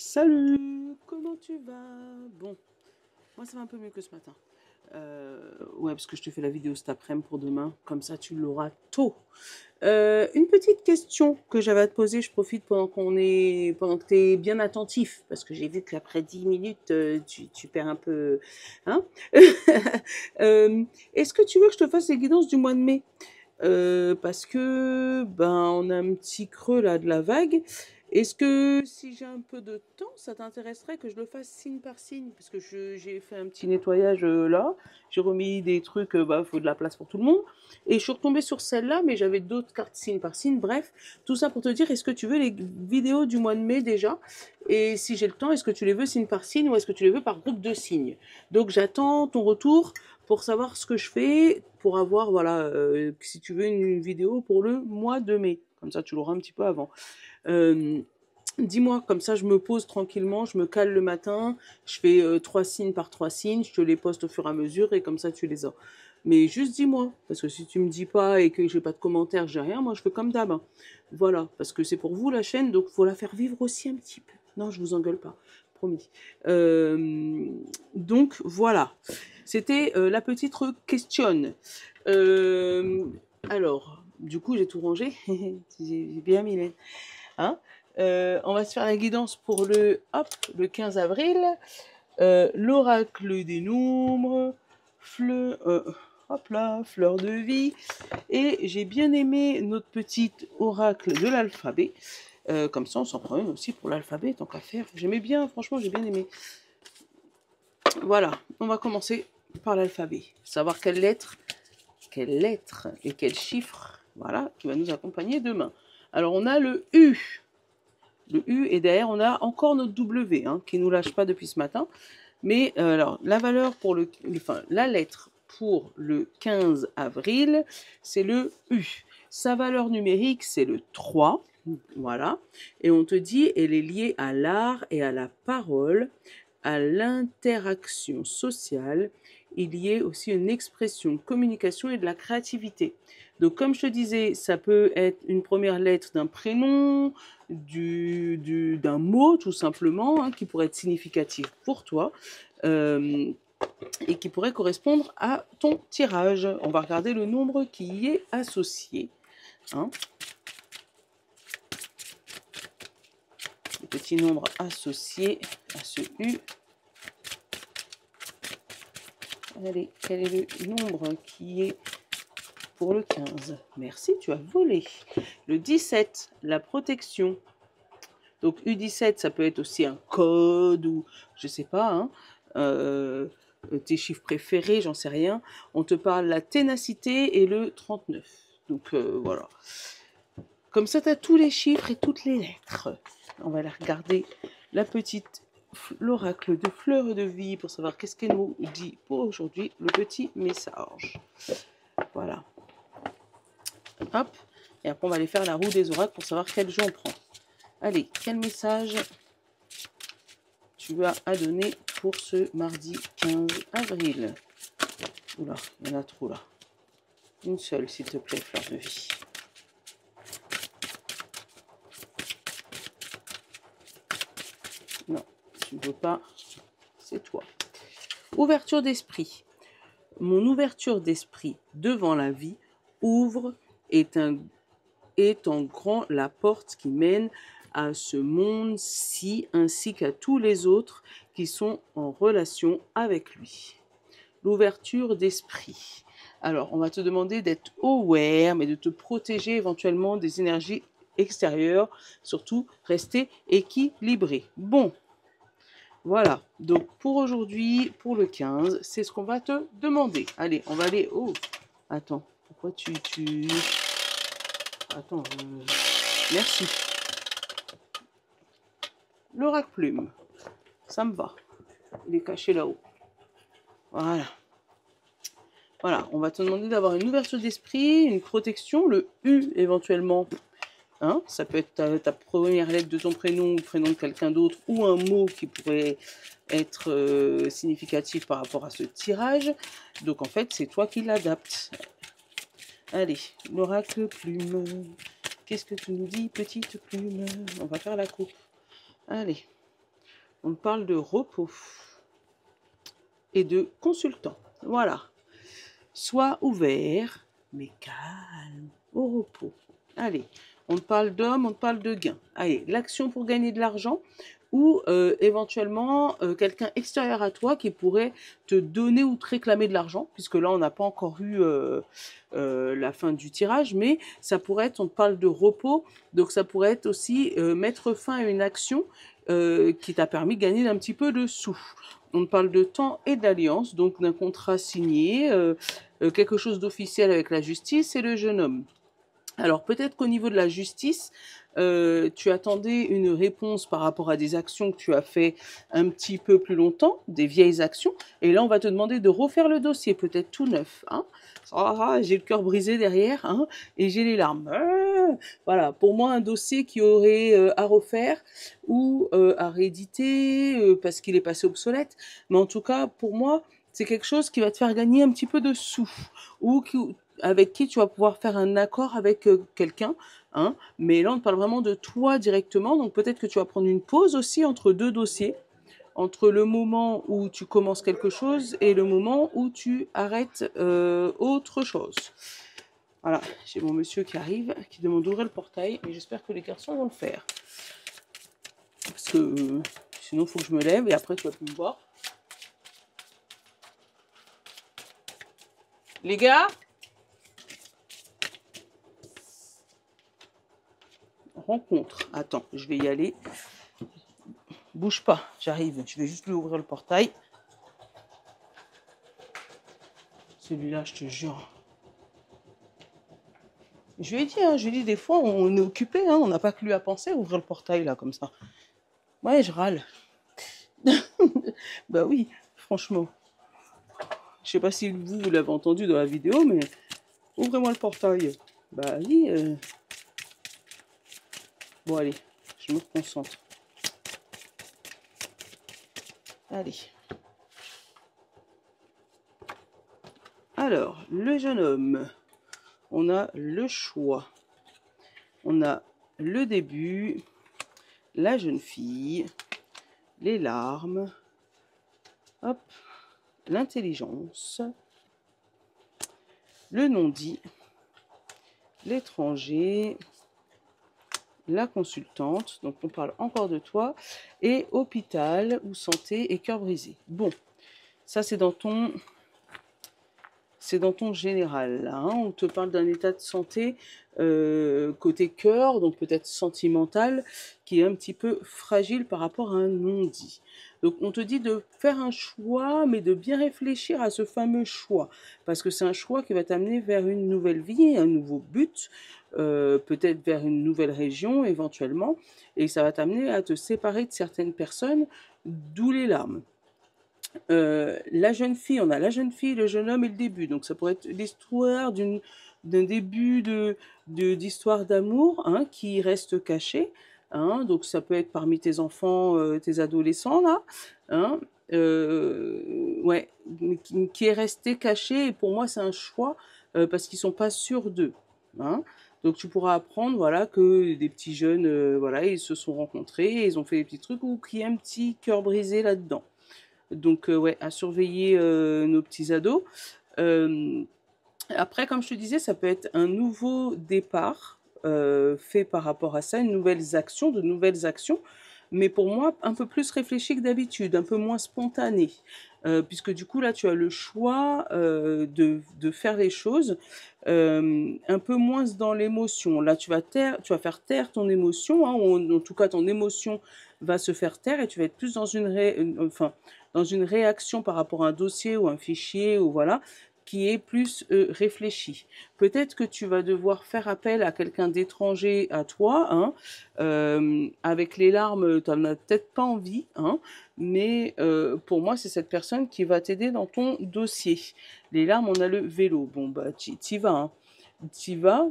Salut, comment tu vas? Bon, moi ça va un peu mieux que ce matin. Ouais, parce que je te fais la vidéo cet après-midi pour demain, comme ça tu l'auras tôt. Une petite question que j'avais à te poser, je profite pendant que tu es bien attentif, parce que j'ai vu qu'après 10 minutes, tu perds un peu. Hein? Est-ce que tu veux que je te fasse les guidances du mois de mai? Parce que ben on a un petit creux là de la vague. Est-ce que si j'ai un peu de temps, ça t'intéresserait que je le fasse signe par signe? Parce que j'ai fait un petit nettoyage là, j'ai remis des trucs, bah faut de la place pour tout le monde. Et je suis retombée sur celle-là, mais j'avais d'autres cartes signe par signe. Bref, tout ça pour te dire, est-ce que tu veux les vidéos du mois de mai déjà? Et si j'ai le temps, est-ce que tu les veux signe par signe ou est-ce que tu les veux par groupe de signes? Donc j'attends ton retour pour savoir ce que je fais, pour avoir, voilà, si tu veux une vidéo pour le mois de mai. Comme ça, tu l'auras un petit peu avant. Euh, Dis-moi, comme ça je me pose tranquillement, je me cale le matin, je fais 3 signes par 3 signes, je te les poste au fur et à mesure et comme ça tu les as. Mais juste dis-moi, parce que si tu me dis pas et que j'ai pas de commentaires, j'ai rien, moi je fais comme d'hab, hein. Voilà, parce que c'est pour vous la chaîne, donc faut la faire vivre aussi un petit peu. Non, je vous engueule pas, promis. Donc voilà, c'était la petite question. Euh, alors, du coup j'ai tout rangé, j'ai bien mis les... Hein. On va se faire la guidance pour le 15 avril. L'oracle des nombres, hop là, fleur de vie. Et j'ai bien aimé notre petite oracle de l'alphabet. Comme ça, on s'en prend une aussi pour l'alphabet, tant qu'à faire. J'aimais bien, franchement, j'ai bien aimé. Voilà, on va commencer par l'alphabet. Savoir quelle lettre et quel chiffre, voilà, qui va nous accompagner demain. Alors, on a le U. Le U et derrière on a encore notre W hein, qui nous lâche pas depuis ce matin. Mais alors la valeur pour la lettre pour le 15 avril, c'est le U. Sa valeur numérique, c'est le 3. Voilà. Et on te dit, elle est liée à l'art et à la parole, à l'interaction sociale. Il y a aussi une expression, communication et de la créativité. Donc, comme je te disais, ça peut être une première lettre d'un prénom, d'un mot tout simplement, hein, qui pourrait être significatif pour toi et qui pourrait correspondre à ton tirage. On va regarder le nombre qui y est associé. Hein. Le petit nombre associé à ce U. Allez, quel est le nombre qui est pour le 15? Merci, tu as volé. Le 17, la protection. Donc U17, ça peut être aussi un code ou je sais pas, hein, tes chiffres préférés, j'en sais rien. On te parle la ténacité et le 39. Donc voilà. Comme ça, tu as tous les chiffres et toutes les lettres. On va aller regarder l'oracle de fleur de vie pour savoir qu'est-ce qu'elle nous dit pour aujourd'hui, le petit message. Voilà. Hop. Et après, on va aller faire la roue des oracles pour savoir quel jeu on prend. Allez, quel message tu as à donner pour ce mardi 15 avril? Oula, il y en a trop là. Une seule, s'il te plaît, fleur de vie. Non, tu ne veux pas. C'est toi. Ouverture d'esprit. Mon ouverture d'esprit devant la vie ouvre est en grand la porte qui mène à ce monde-ci ainsi qu'à tous les autres qui sont en relation avec lui. L'ouverture d'esprit. Alors, on va te demander d'être aware, mais de te protéger éventuellement des énergies extérieures, surtout rester équilibré. Bon, voilà. Donc, pour aujourd'hui, pour le 15, c'est ce qu'on va te demander. Allez, on va aller... Oh, attends, pourquoi tu... Attends, merci. L'oracle plume, ça me va. Il est caché là-haut. Voilà. Voilà, on va te demander d'avoir une ouverture d'esprit, une protection, le U éventuellement. Hein, ça peut être ta première lettre de ton prénom ou le prénom de quelqu'un d'autre ou un mot qui pourrait être significatif par rapport à ce tirage. Donc en fait, c'est toi qui l'adaptes. Allez, l'oracle plume. Qu'est-ce que tu nous dis, petite plume? On va faire la coupe. Allez. On parle de repos et de consultant. Voilà. Sois ouvert, mais calme, au repos. Allez, on parle d'homme, on parle de gain. Allez, l'action pour gagner de l'argent ou éventuellement quelqu'un extérieur à toi qui pourrait te donner ou te réclamer de l'argent, puisque là on n'a pas encore eu la fin du tirage, mais ça pourrait être, on parle de repos, donc ça pourrait être aussi mettre fin à une action qui t'a permis de gagner un petit peu de sous. On parle de temps et d'alliance, donc d'un contrat signé, quelque chose d'officiel avec la justice et le jeune homme. Alors peut-être qu'au niveau de la justice, tu attendais une réponse par rapport à des actions que tu as fait un petit peu plus longtemps, des vieilles actions, et là on va te demander de refaire le dossier, peut-être tout neuf. Hein. J'ai le cœur brisé derrière, hein, et j'ai les larmes. Voilà, pour moi un dossier qui aurait à refaire ou à rééditer parce qu'il est passé obsolète, mais en tout cas pour moi c'est quelque chose qui va te faire gagner un petit peu de sous ou avec qui tu vas pouvoir faire un accord avec quelqu'un, hein, mais là on parle vraiment de toi directement, donc peut-être que tu vas prendre une pause aussi entre deux dossiers, entre le moment où tu commences quelque chose et le moment où tu arrêtes autre chose. Voilà, j'ai mon monsieur qui arrive, qui demande d'ouvrir le portail, mais j'espère que les garçons vont le faire. Parce que sinon il faut que je me lève et après tu vas plus me voir. Les gars, rencontre. Attends, je vais y aller. Bouge pas, j'arrive. Je vais juste lui ouvrir le portail. Celui-là, je te jure. Je lui ai dit, des fois, on est occupé, hein, on n'a pas que lui à penser à ouvrir le portail, là, comme ça. Ouais, je râle. Bah oui, franchement. Je sais pas si vous l'avez entendu dans la vidéo, mais ouvrez-moi le portail. Bah oui. Bon, allez, je me concentre. Allez. Alors, le jeune homme. On a le choix. On a le début, la jeune fille, les larmes, hop, l'intelligence, le non-dit, l'étranger, la consultante, donc on parle encore de toi, et hôpital ou santé et cœur brisé. Bon, ça c'est dans ton général, là, hein. On te parle d'un état de santé côté cœur, donc peut-être sentimental, qui est un petit peu fragile par rapport à un non-dit. Donc on te dit de faire un choix, mais de bien réfléchir à ce fameux choix, parce que c'est un choix qui va t'amener vers une nouvelle vie, un nouveau but, peut-être vers une nouvelle région éventuellement, et ça va t'amener à te séparer de certaines personnes, d'où les larmes. La jeune fille, on a la jeune fille, le jeune homme et le début. Donc ça pourrait être l'histoire d'un début d'histoire d'amour, hein, qui reste caché. Hein, donc ça peut être parmi tes enfants, tes adolescents là. Hein, ouais, qui est resté caché. Et pour moi c'est un choix parce qu'ils sont pas sûrs d'eux. Hein. Donc tu pourras apprendre, voilà, que des petits jeunes, voilà, ils se sont rencontrés, ils ont fait des petits trucs ou qu'il y a un petit cœur brisé là-dedans. Donc, ouais, à surveiller nos petits ados. Après, comme je te disais, ça peut être un nouveau départ fait par rapport à ça, de nouvelles actions, mais pour moi, un peu plus réfléchi que d'habitude, un peu moins spontané. Puisque du coup, là, tu as le choix de faire les choses un peu moins dans l'émotion. Là, tu vas faire taire ton émotion, hein, ou en tout cas, ton émotion va se faire taire et tu vas être plus dans dans une réaction par rapport à un dossier ou un fichier, ou voilà, qui est plus réfléchi. Peut-être que tu vas devoir faire appel à quelqu'un d'étranger à toi, hein, avec les larmes, tu n'en as peut-être pas envie, hein, mais pour moi, c'est cette personne qui va t'aider dans ton dossier. Les larmes, on a le vélo. Bon, bah, t'y vas, hein. T'y vas,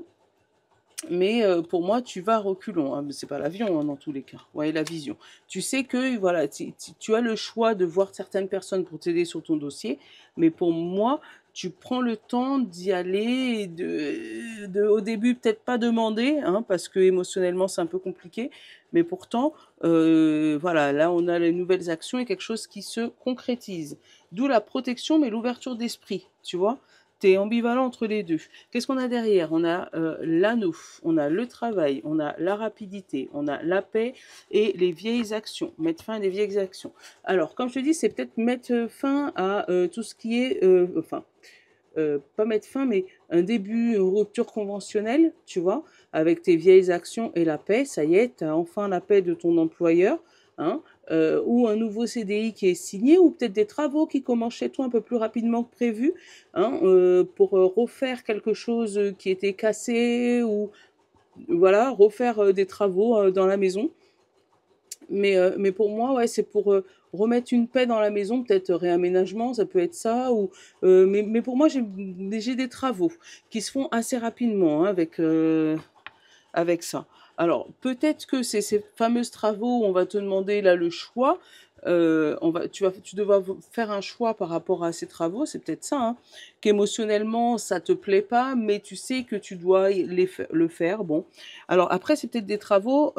mais pour moi, tu vas à reculons. Hein. C'est pas l'avion, hein, dans tous les cas. Ouais, la vision. Tu sais que voilà, tu as le choix de voir certaines personnes pour t'aider sur ton dossier, mais pour moi, tu prends le temps d'y aller et au début, peut-être pas demander, hein, parce que émotionnellement, c'est un peu compliqué, Mais pourtant, voilà, là on a les nouvelles actions et quelque chose qui se concrétise. D'où la protection, mais l'ouverture d'esprit, tu vois. T'es ambivalent entre les deux. Qu'est-ce qu'on a derrière? On a l'anneau, on a le travail, on a la rapidité, on a la paix et les vieilles actions. Mettre fin à des vieilles actions. Alors, comme je te dis, c'est peut-être mettre fin à tout ce qui est, pas mettre fin, mais un début, une rupture conventionnelle, tu vois, avec tes vieilles actions et la paix, ça y est, tu as enfin la paix de ton employeur, hein, ou un nouveau CDI qui est signé, ou peut-être des travaux qui commencent chez toi un peu plus rapidement que prévu, hein, pour refaire quelque chose qui était cassé, ou voilà, refaire des travaux dans la maison. Mais pour moi, ouais, c'est pour remettre une paix dans la maison, peut-être réaménagement, ça peut être ça. Mais pour moi, j'ai des travaux qui se font assez rapidement hein, avec ça. Alors, peut-être que c'est ces fameux travaux où on va te demander là le choix. Tu devras faire un choix par rapport à ces travaux, c'est peut-être ça, hein, qu'émotionnellement ça te plaît pas, mais tu sais que tu dois le faire. Bon, alors après c'est peut-être des travaux,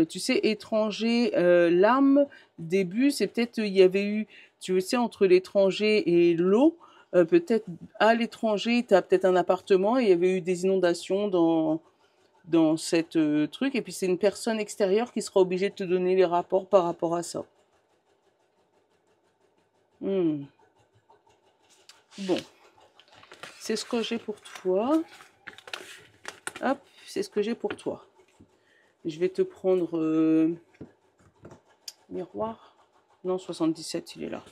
tu sais, étranger, l'âme, début, c'est peut-être il y avait eu, tu sais, entre l'étranger et l'eau, peut-être à l'étranger, tu as peut-être un appartement et il y avait eu des inondations dans cette truc, et puis c'est une personne extérieure qui sera obligée de te donner les rapports par rapport à ça. Hmm. Bon, c'est ce que j'ai pour toi. Hop, c'est ce que j'ai pour toi. Je vais te prendre miroir. Non, 77, il est là.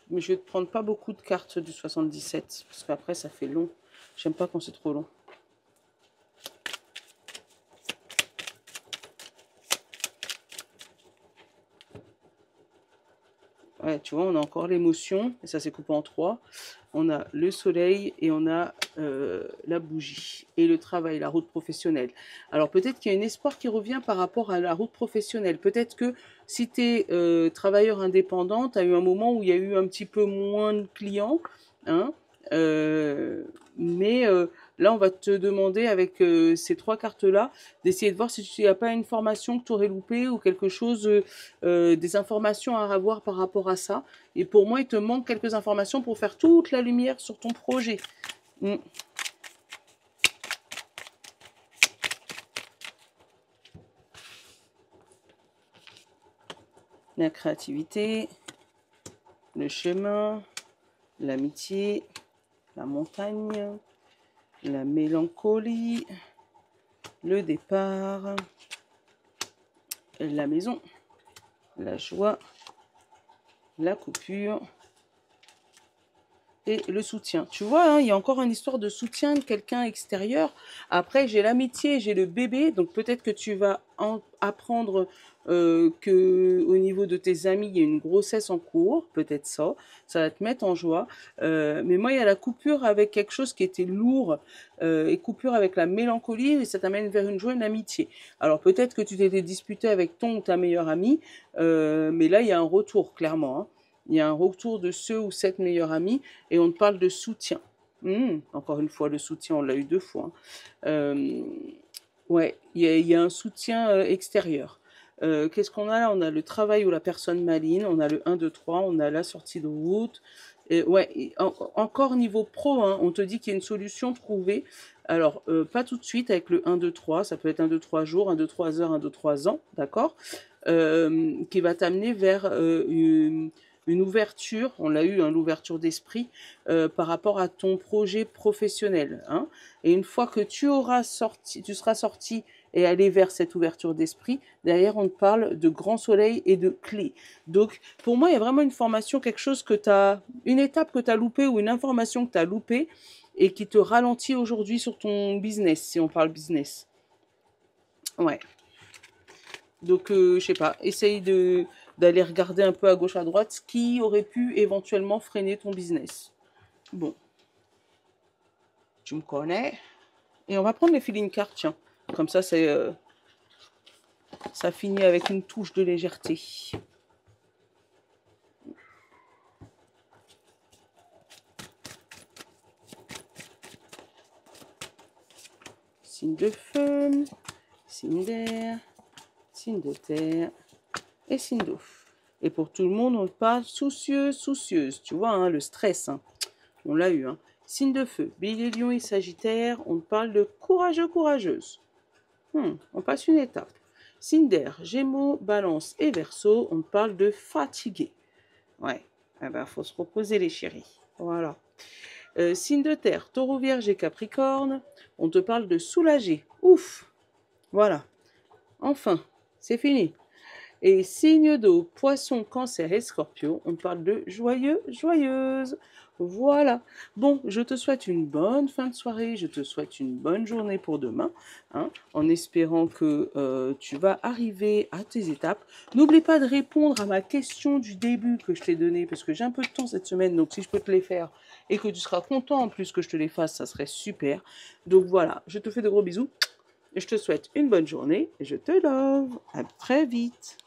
Mais je vais te prendre pas beaucoup de cartes du 77, parce qu'après ça fait long. J'aime pas quand c'est trop long. Ouais, tu vois, on a encore l'émotion, et ça s'est coupé en trois. On a le soleil et on a la bougie. Et le travail, la route professionnelle. Alors peut-être qu'il y a un espoir qui revient par rapport à la route professionnelle. Peut-être que si tu es travailleur indépendant, tu as eu un moment où il y a eu un petit peu moins de clients. Hein, euh, mais là, on va te demander avec ces trois cartes-là d'essayer de voir si tu n'y a pas une formation que tu aurais loupée ou quelque chose, des informations à avoir par rapport à ça. Et pour moi, il te manque quelques informations pour faire toute la lumière sur ton projet. Mm. La créativité, le chemin, l'amitié, la montagne, la mélancolie, le départ, la maison, la joie, la coupure et le soutien. Tu vois, hein, il y a encore une histoire de soutien de quelqu'un extérieur. Après, j'ai l'amitié, j'ai le bébé, donc peut-être que tu vas apprendre que au niveau de tes amis, il y a une grossesse en cours, peut-être ça va te mettre en joie. Mais moi, il y a la coupure avec quelque chose qui était lourd et coupure avec la mélancolie et ça t'amène vers une joie, une amitié. Alors peut-être que tu t'étais disputé avec ton ou ta meilleure amie, mais là, il y a un retour, clairement. Hein. Il y a un retour de ce ou cette meilleure amie et on te parle de soutien. Encore une fois, le soutien, on l'a eu deux fois. Hein. Euh, ouais, il y a un soutien extérieur. Qu'est-ce qu'on a là? On a le travail ou la personne maligne, on a le 1, 2, 3, on a la sortie de route. Et ouais, encore niveau pro, hein, on te dit qu'il y a une solution trouvée. Alors, pas tout de suite avec le 1, 2, 3, ça peut être 1, 2, 3 jours, 1, 2, 3 heures, 1, 2, 3 ans, d'accord, qui va t'amener vers une ouverture, on l'a eu, hein, l'ouverture d'esprit par rapport à ton projet professionnel. Hein. Et une fois que tu seras sorti et allé vers cette ouverture d'esprit, derrière on te parle de grand soleil et de clés. Donc pour moi, il y a vraiment une formation, quelque chose que tu as, une étape que tu as loupée ou une information que tu as loupée et qui te ralentit aujourd'hui sur ton business, si on parle business. Ouais. Donc, je sais pas, essaye d'aller regarder un peu à gauche, à droite ce qui aurait pu éventuellement freiner ton business. Bon, tu me connais. Et on va prendre les feeling cards, tiens. Comme ça, ça finit avec une touche de légèreté. Signe de feu, signe d'air, signe de terre et signe d'eau. Et pour tout le monde, on parle soucieux, soucieuse. Tu vois, hein, le stress, hein. On l'a eu. Hein. Signe de feu, Bélier, Lion et Sagittaire, on parle de courageux, courageuse. On passe une étape. Signe d'air, Gémeaux, Balance et Verseau, on parle de fatigué. Ouais, eh ben, faut se reposer les chéris. Voilà. Signe de terre, Taureau, Vierge et Capricorne, on te parle de soulager. Ouf. Voilà. Enfin, c'est fini. Et signe d'eau, Poisson, Cancer et Scorpion, on parle de joyeux, joyeuse. Voilà. Bon, je te souhaite une bonne fin de soirée, je te souhaite une bonne journée pour demain, hein, en espérant que tu vas arriver à tes étapes. N'oublie pas de répondre à ma question du début que je t'ai donnée, parce que j'ai un peu de temps cette semaine, donc si je peux te les faire et que tu seras content en plus que je te les fasse, ça serait super. Donc voilà, je te fais de gros bisous, je te souhaite une bonne journée, et je te love. À très vite.